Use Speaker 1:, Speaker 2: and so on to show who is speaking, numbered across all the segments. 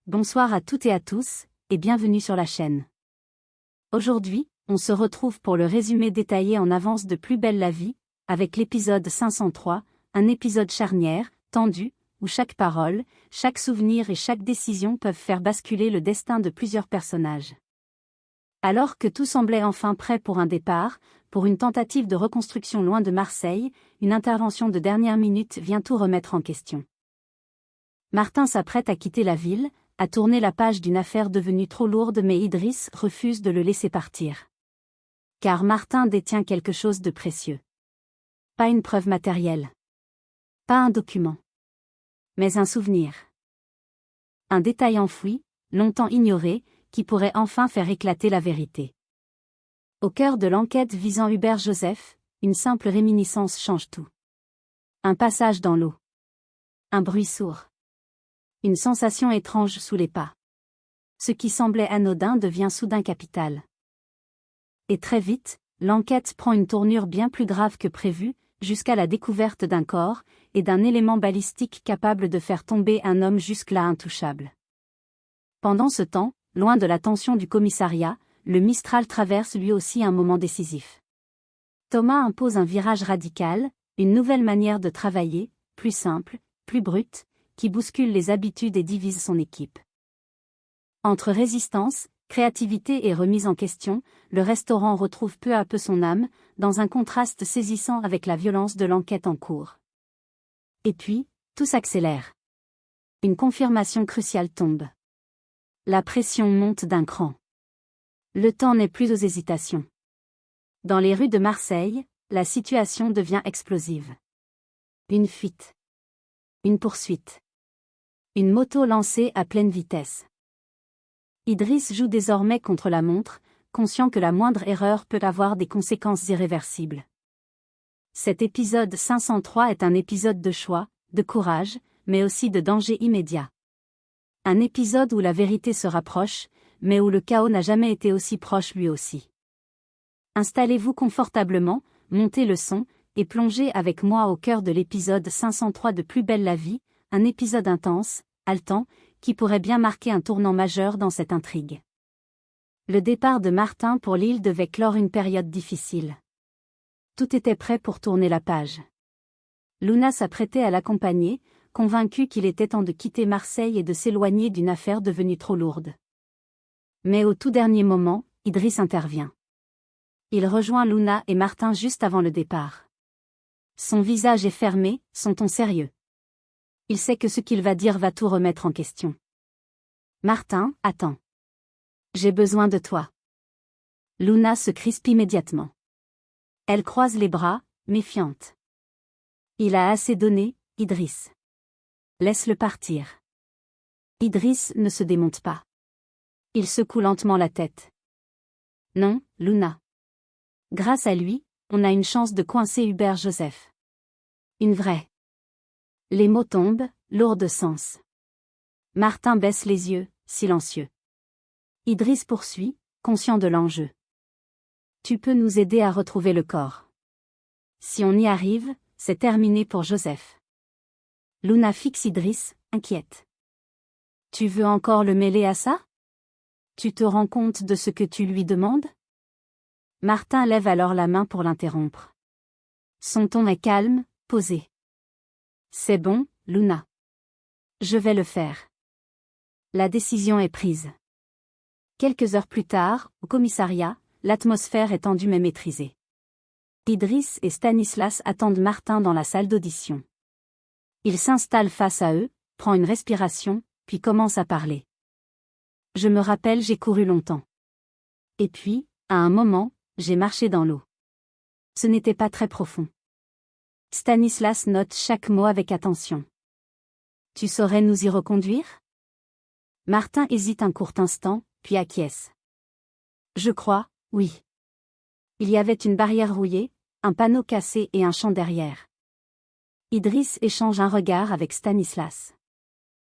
Speaker 1: Bonsoir à toutes et à tous, et bienvenue sur la chaîne. Aujourd'hui, on se retrouve pour le résumé détaillé en avance de Plus belle la vie, avec l'épisode 503, un épisode charnière, tendu, où chaque parole, chaque souvenir et chaque décision peuvent faire basculer le destin de plusieurs personnages. Alors que tout semblait enfin prêt pour un départ, pour une tentative de reconstruction loin de Marseille, une intervention de dernière minute vient tout remettre en question. Martin s'apprête à quitter la ville, à tourner la page d'une affaire devenue trop lourde, mais Idriss refuse de le laisser partir. Car Martin détient quelque chose de précieux. Pas une preuve matérielle. Pas un document. Mais un souvenir. Un détail enfoui, longtemps ignoré, qui pourrait enfin faire éclater la vérité. Au cœur de l'enquête visant Hubert Joseph, une simple réminiscence change tout. Un passage dans l'eau. Un bruit sourd. Une sensation étrange sous les pas. Ce qui semblait anodin devient soudain capital. Et très vite, l'enquête prend une tournure bien plus grave que prévu, jusqu'à la découverte d'un corps, et d'un élément balistique capable de faire tomber un homme jusque-là intouchable. Pendant ce temps, loin de la tension du commissariat, le Mistral traverse lui aussi un moment décisif. Thomas impose un virage radical, une nouvelle manière de travailler, plus simple, plus brute, qui bouscule les habitudes et divise son équipe. Entre résistance, créativité et remise en question, le restaurant retrouve peu à peu son âme, dans un contraste saisissant avec la violence de l'enquête en cours. Et puis, tout s'accélère. Une confirmation cruciale tombe. La pression monte d'un cran. Le temps n'est plus aux hésitations. Dans les rues de Marseille, la situation devient explosive. Une fuite. Une poursuite. Une moto lancée à pleine vitesse. Idriss joue désormais contre la montre, conscient que la moindre erreur peut avoir des conséquences irréversibles. Cet épisode 503 est un épisode de choix, de courage, mais aussi de danger immédiat. Un épisode où la vérité se rapproche, mais où le chaos n'a jamais été aussi proche lui aussi. Installez-vous confortablement, montez le son, et plongez avec moi au cœur de l'épisode 503 de Plus belle la vie, un épisode intense, haletant, qui pourrait bien marquer un tournant majeur dans cette intrigue. Le départ de Martin pour l'île devait clore une période difficile. Tout était prêt pour tourner la page. Luna s'apprêtait à l'accompagner, convaincue qu'il était temps de quitter Marseille et de s'éloigner d'une affaire devenue trop lourde. Mais au tout dernier moment, Idriss intervient. Il rejoint Luna et Martin juste avant le départ. Son visage est fermé, son ton sérieux. Il sait que ce qu'il va dire va tout remettre en question. Martin, attends. J'ai besoin de toi. Luna se crispe immédiatement. Elle croise les bras, méfiante. Il a assez donné, Idriss. Laisse-le partir. Idriss ne se démonte pas. Il secoue lentement la tête. Non, Luna. Grâce à lui, on a une chance de coincer Hubert Joseph. Une vraie. Les mots tombent, lourds de sens. Martin baisse les yeux, silencieux. Idriss poursuit, conscient de l'enjeu. Tu peux nous aider à retrouver le corps. Si on y arrive, c'est terminé pour Joseph. Luna fixe Idriss, inquiète. Tu veux encore le mêler à ça? Tu te rends compte de ce que tu lui demandes? Martin lève alors la main pour l'interrompre. Son ton est calme, posé. C'est bon, Luna. Je vais le faire. La décision est prise. Quelques heures plus tard, au commissariat, l'atmosphère est tendue mais maîtrisée. Idriss et Stanislas attendent Martin dans la salle d'audition. Il s'installe face à eux, prend une respiration, puis commence à parler. Je me rappelle, j'ai couru longtemps. Et puis, à un moment, j'ai marché dans l'eau. Ce n'était pas très profond. Stanislas note chaque mot avec attention. Tu saurais nous y reconduire? Martin hésite un court instant, puis acquiesce. Je crois, oui. Il y avait une barrière rouillée, un panneau cassé et un champ derrière. Idriss échange un regard avec Stanislas.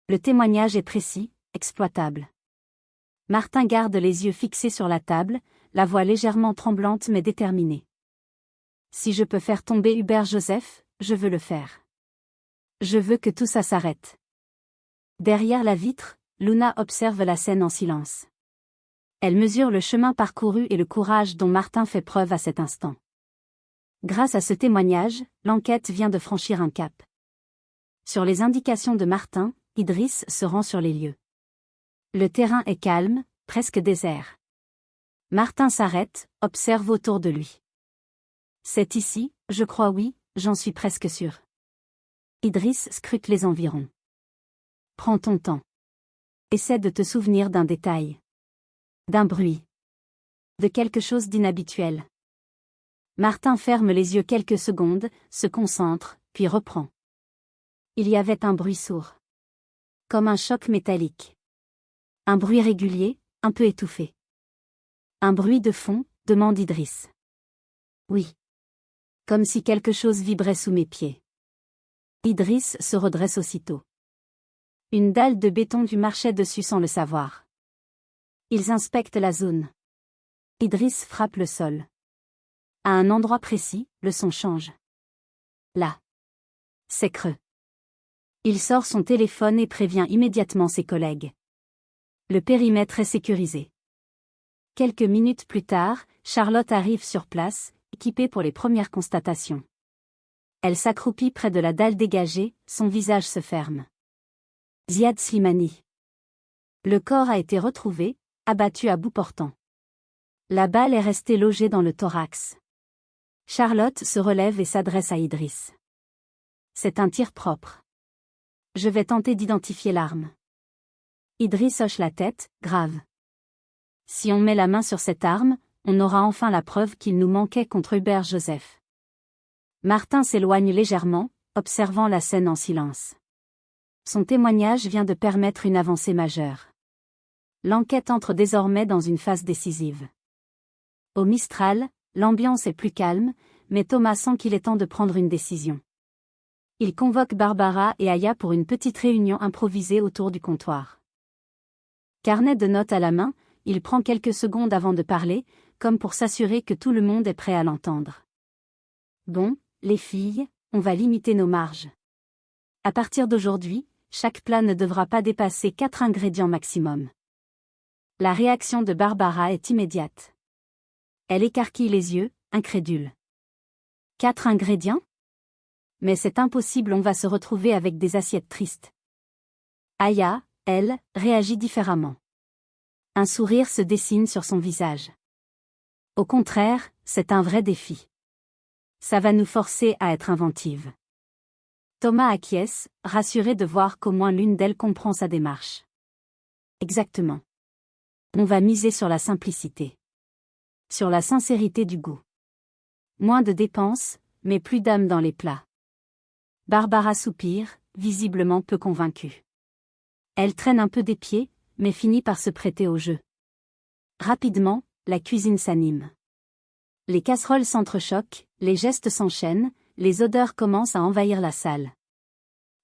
Speaker 1: Le témoignage est précis, exploitable. Martin garde les yeux fixés sur la table, la voix légèrement tremblante mais déterminée. Si je peux faire tomber Hubert Joseph, je veux le faire. Je veux que tout ça s'arrête. Derrière la vitre, Luna observe la scène en silence. Elle mesure le chemin parcouru et le courage dont Martin fait preuve à cet instant. Grâce à ce témoignage, l'enquête vient de franchir un cap. Sur les indications de Martin, Idriss se rend sur les lieux. Le terrain est calme, presque désert. Martin s'arrête, observe autour de lui. C'est ici, je crois oui, j'en suis presque sûr. Idriss scrute les environs. Prends ton temps. Essaie de te souvenir d'un détail. D'un bruit. De quelque chose d'inhabituel. Martin ferme les yeux quelques secondes, se concentre, puis reprend. Il y avait un bruit sourd. Comme un choc métallique. Un bruit régulier, un peu étouffé. Un bruit de fond, demande Idriss. Oui. Comme si quelque chose vibrait sous mes pieds. Idriss se redresse aussitôt. Une dalle de béton lui marchait dessus sans le savoir. Ils inspectent la zone. Idriss frappe le sol. À un endroit précis, le son change. Là. C'est creux. Il sort son téléphone et prévient immédiatement ses collègues. Le périmètre est sécurisé. Quelques minutes plus tard, Charlotte arrive sur place, équipée pour les premières constatations. Elle s'accroupit près de la dalle dégagée, son visage se ferme. Ziad Slimani. Le corps a été retrouvé, abattu à bout portant. La balle est restée logée dans le thorax. Charlotte se relève et s'adresse à Idriss. C'est un tir propre. Je vais tenter d'identifier l'arme. Idriss hoche la tête, grave. Si on met la main sur cette arme, on aura enfin la preuve qu'il nous manquait contre Hubert Joseph. Martin s'éloigne légèrement, observant la scène en silence. Son témoignage vient de permettre une avancée majeure. L'enquête entre désormais dans une phase décisive. Au Mistral, l'ambiance est plus calme, mais Thomas sent qu'il est temps de prendre une décision. Il convoque Barbara et Aya pour une petite réunion improvisée autour du comptoir. Carnet de notes à la main, il prend quelques secondes avant de parler, comme pour s'assurer que tout le monde est prêt à l'entendre. Bon, les filles, on va limiter nos marges. À partir d'aujourd'hui, chaque plat ne devra pas dépasser 4 ingrédients maximum. La réaction de Barbara est immédiate. Elle écarquille les yeux, incrédule. 4 ingrédients ? Mais c'est impossible, on va se retrouver avec des assiettes tristes. Aya, elle, réagit différemment. Un sourire se dessine sur son visage. Au contraire, c'est un vrai défi. Ça va nous forcer à être inventives. Thomas acquiesce, rassuré de voir qu'au moins l'une d'elles comprend sa démarche. Exactement. On va miser sur la simplicité. Sur la sincérité du goût. Moins de dépenses, mais plus d'âme dans les plats. Barbara soupire, visiblement peu convaincue. Elle traîne un peu des pieds, mais finit par se prêter au jeu. Rapidement, la cuisine s'anime. Les casseroles s'entrechoquent, les gestes s'enchaînent, les odeurs commencent à envahir la salle.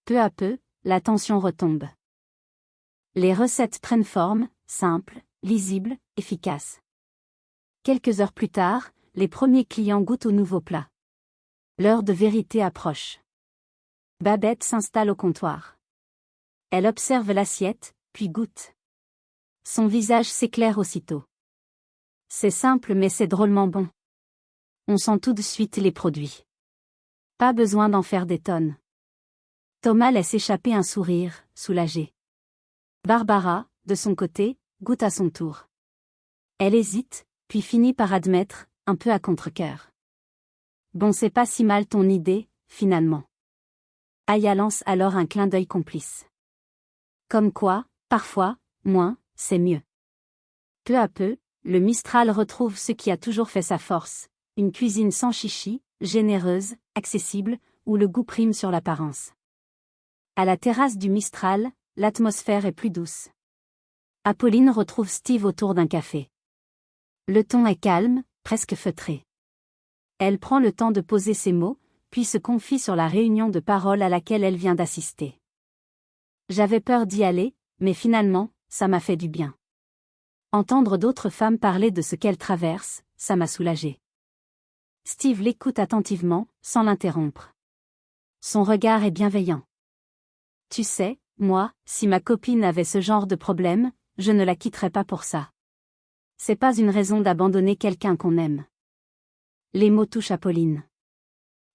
Speaker 1: Peu à peu, la tension retombe. Les recettes prennent forme, simples, lisibles, efficaces. Quelques heures plus tard, les premiers clients goûtent au nouveau plat. L'heure de vérité approche. Babette s'installe au comptoir. Elle observe l'assiette, puis goûte. Son visage s'éclaire aussitôt. C'est simple mais c'est drôlement bon. On sent tout de suite les produits. Pas besoin d'en faire des tonnes. Thomas laisse échapper un sourire, soulagé. Barbara, de son côté, goûte à son tour. Elle hésite, puis finit par admettre, un peu à contre-cœur. Bon, c'est pas si mal ton idée, finalement. Aya lance alors un clin d'œil complice. Comme quoi, parfois, moins, c'est mieux. Peu à peu, le Mistral retrouve ce qui a toujours fait sa force, une cuisine sans chichi, généreuse, accessible, où le goût prime sur l'apparence. À la terrasse du Mistral, l'atmosphère est plus douce. Apolline retrouve Steve autour d'un café. Le ton est calme, presque feutré. Elle prend le temps de poser ses mots, puis se confie sur la réunion de parole à laquelle elle vient d'assister. J'avais peur d'y aller, mais finalement, ça m'a fait du bien. Entendre d'autres femmes parler de ce qu'elles traversent, ça m'a soulagée. Steve l'écoute attentivement, sans l'interrompre. Son regard est bienveillant. Tu sais, Moi, si ma copine avait ce genre de problème, je ne la quitterais pas pour ça. C'est pas une raison d'abandonner quelqu'un qu'on aime. Les mots touchent Apolline.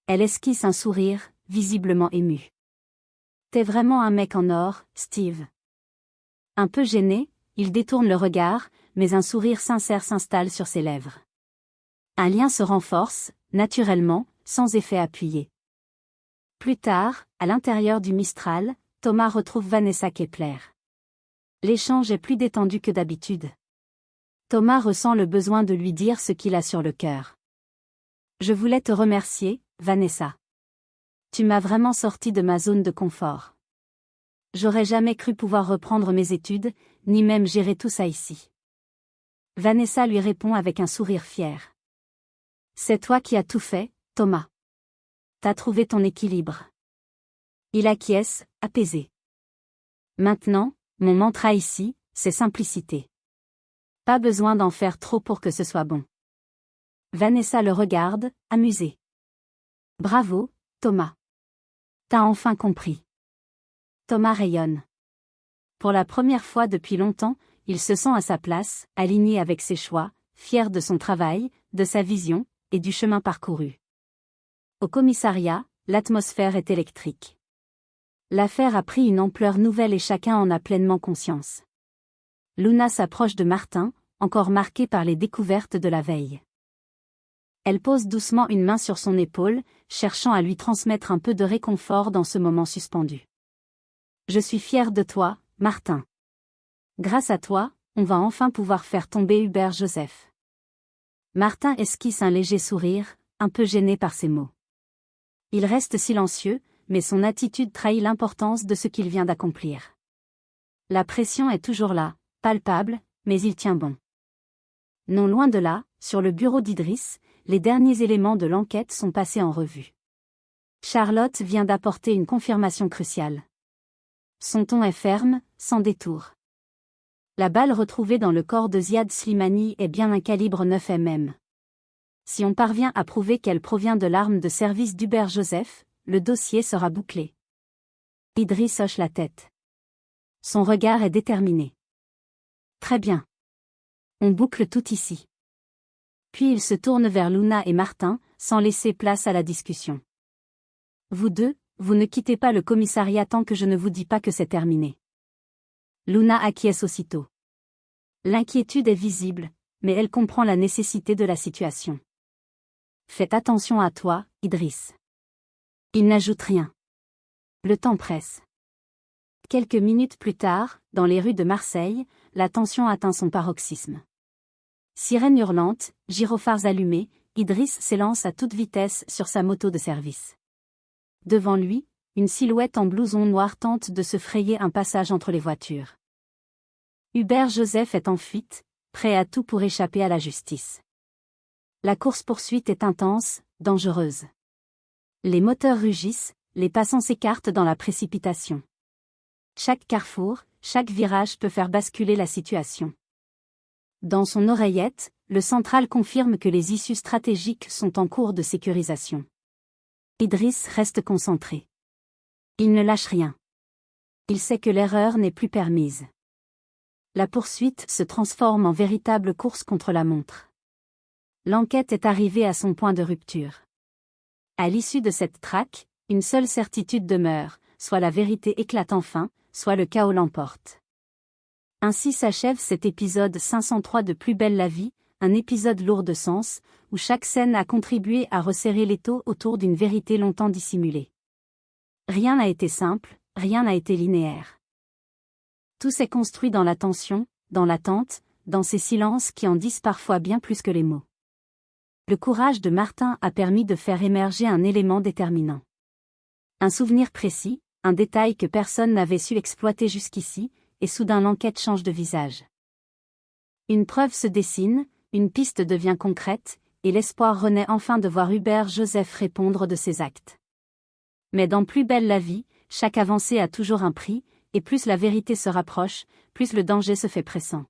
Speaker 1: Elle esquisse un sourire, visiblement ému. T'es vraiment un mec en or, Steve. Un peu gêné, il détourne le regard, mais un sourire sincère s'installe sur ses lèvres. Un lien se renforce, naturellement, sans effet appuyé. Plus tard, à l'intérieur du Mistral, Thomas retrouve Vanessa Kepler. L'échange est plus détendu que d'habitude. Thomas ressent le besoin de lui dire ce qu'il a sur le cœur. Je voulais te remercier, Vanessa. Tu m'as vraiment sorti de ma zone de confort. J'aurais jamais cru pouvoir reprendre mes études, ni même gérer tout ça ici. Vanessa lui répond avec un sourire fier. C'est toi qui as tout fait, Thomas. T'as trouvé ton équilibre. Il acquiesce, apaisé. Maintenant, mon mantra ici, c'est simplicité. Pas besoin d'en faire trop pour que ce soit bon. Vanessa le regarde, amusée. Bravo, Thomas. T'as enfin compris. Thomas rayonne. Pour la première fois depuis longtemps, il se sent à sa place, aligné avec ses choix, fier de son travail, de sa vision, et du chemin parcouru. Au commissariat, l'atmosphère est électrique. L'affaire a pris une ampleur nouvelle et chacun en a pleinement conscience. Luna s'approche de Martin, encore marqué par les découvertes de la veille. Elle pose doucement une main sur son épaule, cherchant à lui transmettre un peu de réconfort dans ce moment suspendu. Je suis fière de toi, Martin. Grâce à toi, on va enfin pouvoir faire tomber Hubert Joseph. Martin esquisse un léger sourire, un peu gêné par ces mots. Il reste silencieux, mais son attitude trahit l'importance de ce qu'il vient d'accomplir. La pression est toujours là, palpable, mais il tient bon. Non loin de là, sur le bureau d'Idriss, les derniers éléments de l'enquête sont passés en revue. Charlotte vient d'apporter une confirmation cruciale. Son ton est ferme, sans détour. La balle retrouvée dans le corps de Ziad Slimani est bien un calibre 9 mm. Si on parvient à prouver qu'elle provient de l'arme de service d'Hubert Joseph, le dossier sera bouclé. Idriss hoche la tête. Son regard est déterminé. Très bien. On boucle tout ici. Puis il se tourne vers Luna et Martin, sans laisser place à la discussion. Vous deux, vous ne quittez pas le commissariat tant que je ne vous dis pas que c'est terminé. Luna acquiesce aussitôt. L'inquiétude est visible, mais elle comprend la nécessité de la situation. Faites attention à toi, Idriss. Il n'ajoute rien. Le temps presse. Quelques minutes plus tard, dans les rues de Marseille, la tension atteint son paroxysme. Sirène hurlante, gyrophares allumés, Idriss s'élance à toute vitesse sur sa moto de service. Devant lui, une silhouette en blouson noir tente de se frayer un passage entre les voitures. Hubert Joseph est en fuite, prêt à tout pour échapper à la justice. La course-poursuite est intense, dangereuse. Les moteurs rugissent, les passants s'écartent dans la précipitation. Chaque carrefour, chaque virage peut faire basculer la situation. Dans son oreillette, le central confirme que les issues stratégiques sont en cours de sécurisation. Idriss reste concentré. Il ne lâche rien. Il sait que l'erreur n'est plus permise. La poursuite se transforme en véritable course contre la montre. L'enquête est arrivée à son point de rupture. À l'issue de cette traque, une seule certitude demeure, soit la vérité éclate enfin, soit le chaos l'emporte. Ainsi s'achève cet épisode 503 de Plus belle la vie, un épisode lourd de sens, où chaque scène a contribué à resserrer l'étau autour d'une vérité longtemps dissimulée. Rien n'a été simple, rien n'a été linéaire. Tout s'est construit dans la tension, dans l'attente, dans ces silences qui en disent parfois bien plus que les mots. Le courage de Martin a permis de faire émerger un élément déterminant. Un souvenir précis, un détail que personne n'avait su exploiter jusqu'ici, et soudain l'enquête change de visage. Une preuve se dessine, une piste devient concrète, et l'espoir renaît enfin de voir Hubert Joseph répondre de ses actes. Mais dans Plus belle la vie, chaque avancée a toujours un prix, et plus la vérité se rapproche, plus le danger se fait pressant.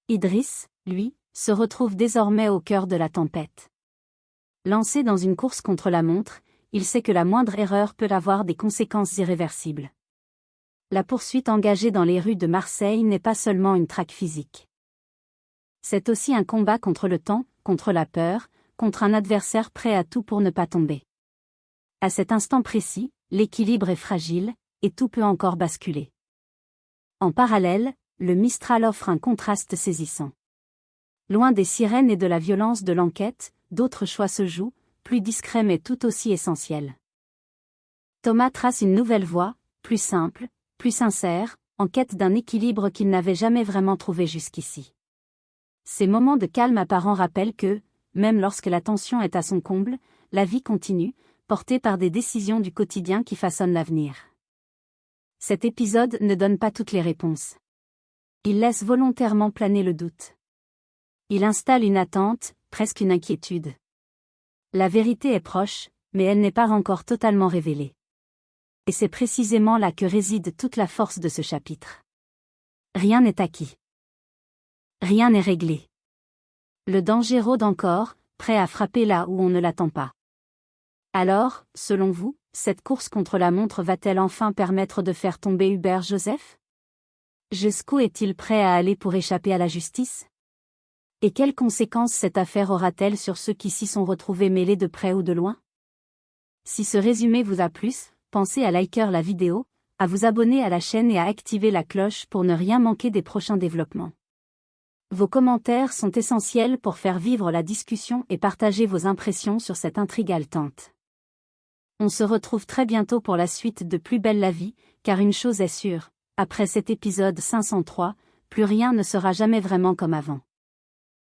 Speaker 1: Idriss, lui, se retrouve désormais au cœur de la tempête. Lancé dans une course contre la montre, il sait que la moindre erreur peut avoir des conséquences irréversibles. La poursuite engagée dans les rues de Marseille n'est pas seulement une traque physique. C'est aussi un combat contre le temps, contre la peur, contre un adversaire prêt à tout pour ne pas tomber. À cet instant précis, l'équilibre est fragile, et tout peut encore basculer. En parallèle, le Mistral offre un contraste saisissant. Loin des sirènes et de la violence de l'enquête, d'autres choix se jouent, plus discrets mais tout aussi essentiels. Thomas trace une nouvelle voie, plus simple, plus sincère, en quête d'un équilibre qu'il n'avait jamais vraiment trouvé jusqu'ici. Ces moments de calme apparent rappellent que, même lorsque la tension est à son comble, la vie continue, portée par des décisions du quotidien qui façonnent l'avenir. Cet épisode ne donne pas toutes les réponses. Il laisse volontairement planer le doute. Il installe une attente, presque une inquiétude. La vérité est proche, mais elle n'est pas encore totalement révélée. Et c'est précisément là que réside toute la force de ce chapitre. Rien n'est acquis. Rien n'est réglé. Le danger rôde encore, prêt à frapper là où on ne l'attend pas. Alors, selon vous, cette course contre la montre va-t-elle enfin permettre de faire tomber Hubert Joseph? Jusqu'où est-il prêt à aller pour échapper à la justice? Et quelles conséquences cette affaire aura-t-elle sur ceux qui s'y sont retrouvés mêlés de près ou de loin? Si ce résumé vous a plu, pensez à liker la vidéo, à vous abonner à la chaîne et à activer la cloche pour ne rien manquer des prochains développements. Vos commentaires sont essentiels pour faire vivre la discussion et partager vos impressions sur cette intrigue haletante. On se retrouve très bientôt pour la suite de Plus belle la vie, car une chose est sûre, après cet épisode 503, plus rien ne sera jamais vraiment comme avant.